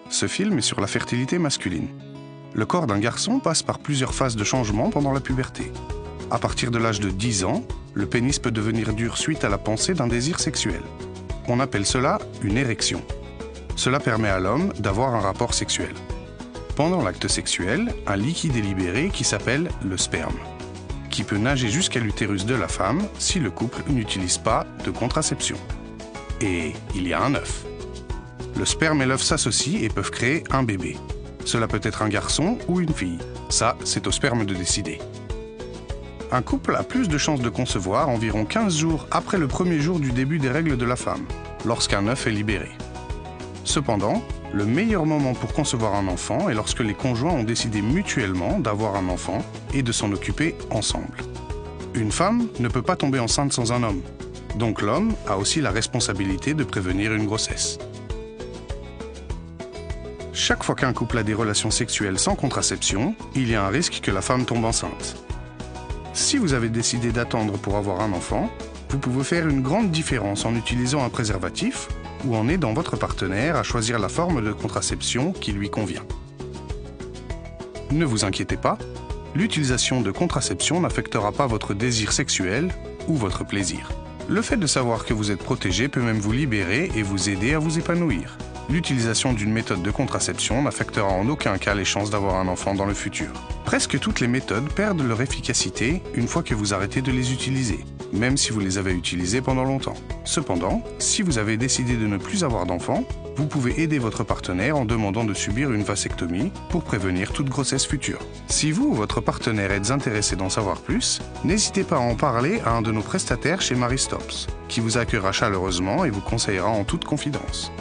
Ce film est sur la fertilité masculine. Le corps d'un garçon passe par plusieurs phases de changement pendant la puberté. À partir de l'âge de 10 ans, le pénis peut devenir dur suite à la pensée d'un désir sexuel. On appelle cela une érection. Cela permet à l'homme d'avoir un rapport sexuel. Pendant l'acte sexuel, un liquide est libéré qui s'appelle le sperme, qui peut nager jusqu'à l'utérus de la femme si le couple n'utilise pas de contraception. Et il y a un œuf. Le sperme et l'œuf s'associent et peuvent créer un bébé. Cela peut être un garçon ou une fille. Ça, c'est au sperme de décider. Un couple a plus de chances de concevoir environ 15 jours après le premier jour du début des règles de la femme, lorsqu'un œuf est libéré. Cependant, le meilleur moment pour concevoir un enfant est lorsque les conjoints ont décidé mutuellement d'avoir un enfant et de s'en occuper ensemble. Une femme ne peut pas tomber enceinte sans un homme, donc l'homme a aussi la responsabilité de prévenir une grossesse. Chaque fois qu'un couple a des relations sexuelles sans contraception, il y a un risque que la femme tombe enceinte. Si vous avez décidé d'attendre pour avoir un enfant, vous pouvez faire une grande différence en utilisant un préservatif ou en aidant votre partenaire à choisir la forme de contraception qui lui convient. Ne vous inquiétez pas, l'utilisation de contraception n'affectera pas votre désir sexuel ou votre plaisir. Le fait de savoir que vous êtes protégé peut même vous libérer et vous aider à vous épanouir. L'utilisation d'une méthode de contraception n'affectera en aucun cas les chances d'avoir un enfant dans le futur. Presque toutes les méthodes perdent leur efficacité une fois que vous arrêtez de les utiliser, même si vous les avez utilisées pendant longtemps. Cependant, si vous avez décidé de ne plus avoir d'enfant, vous pouvez aider votre partenaire en demandant de subir une vasectomie pour prévenir toute grossesse future. Si vous ou votre partenaire êtes intéressé d'en savoir plus, n'hésitez pas à en parler à un de nos prestataires chez Marie Stopes, qui vous accueillera chaleureusement et vous conseillera en toute confidence.